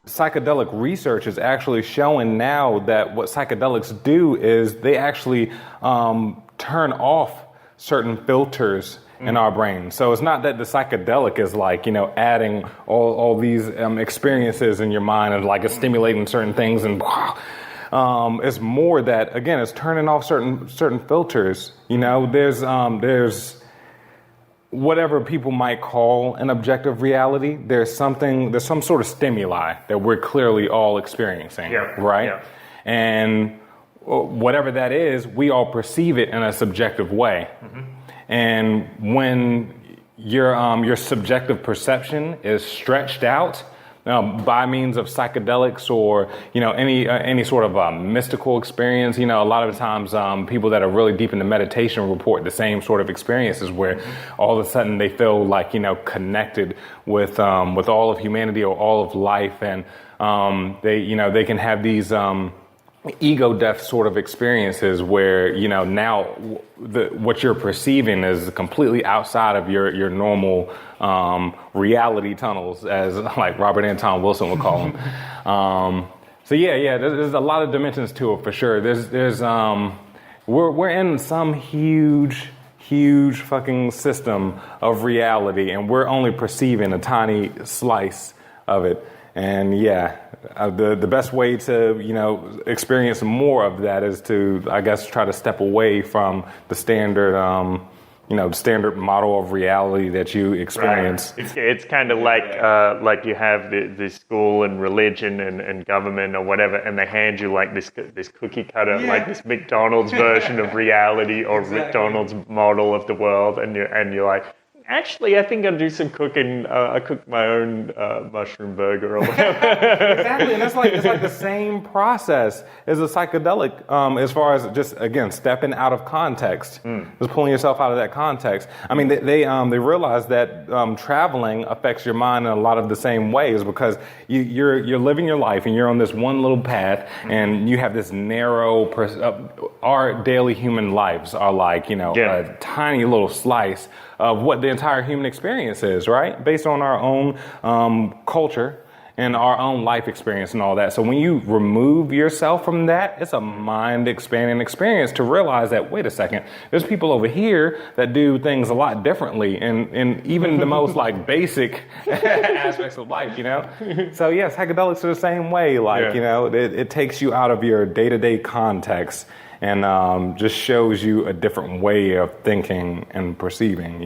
Psychedelic research is actually showing now that what psychedelics do is they actually turn off certain filters in our brain. So it's not that the psychedelic is like, adding all these experiences in your mind and like it's stimulating certain things and it's more that, again, it's turning off certain filters. There's whatever people might call an objective reality. There's some sort of stimuli that we're clearly all experiencing, right? Yeah. And whatever that is, we all perceive it in a subjective way. Mm-hmm. And when your subjective perception is stretched out by means of psychedelics or any sort of mystical experience, a lot of times people that are really deep into meditation report the same sort of experiences where all of a sudden they feel like connected with all of humanity or all of life, and they can have these ego death sort of experiences where now what you're perceiving is completely outside of your normal reality tunnels, as like Robert Anton Wilson would call them. There's a lot of dimensions to it for sure. There's we're in some huge fucking system of reality, and we're only perceiving a tiny slice of it. And the best way to experience more of that is to, I guess, try to step away from the standard standard model of reality that you experience. Right. It's kind of like you have the school and religion and government or whatever, and they hand you like this cookie cutter, like this McDonald's version of reality or McDonald's model of the world, and you're like, actually, I think I'll do some cooking. I cook my own mushroom burger or whatever. Exactly, and it's like the same process as a psychedelic, as far as just, again, stepping out of context, just pulling yourself out of that context. I mean, they realize that traveling affects your mind in a lot of the same ways, because you're living your life and you're on this one little path, and you have this narrow. Our daily human lives are like a tiny little slice of what the entire human experience is, right? Based on our own culture and our own life experience and all that. So when you remove yourself from that, it's a mind-expanding experience to realize that, wait a second, there's people over here that do things a lot differently and even the most like basic aspects of life, So yes, psychedelics are the same way. It takes you out of your day-to-day context and just shows you a different way of thinking and perceiving,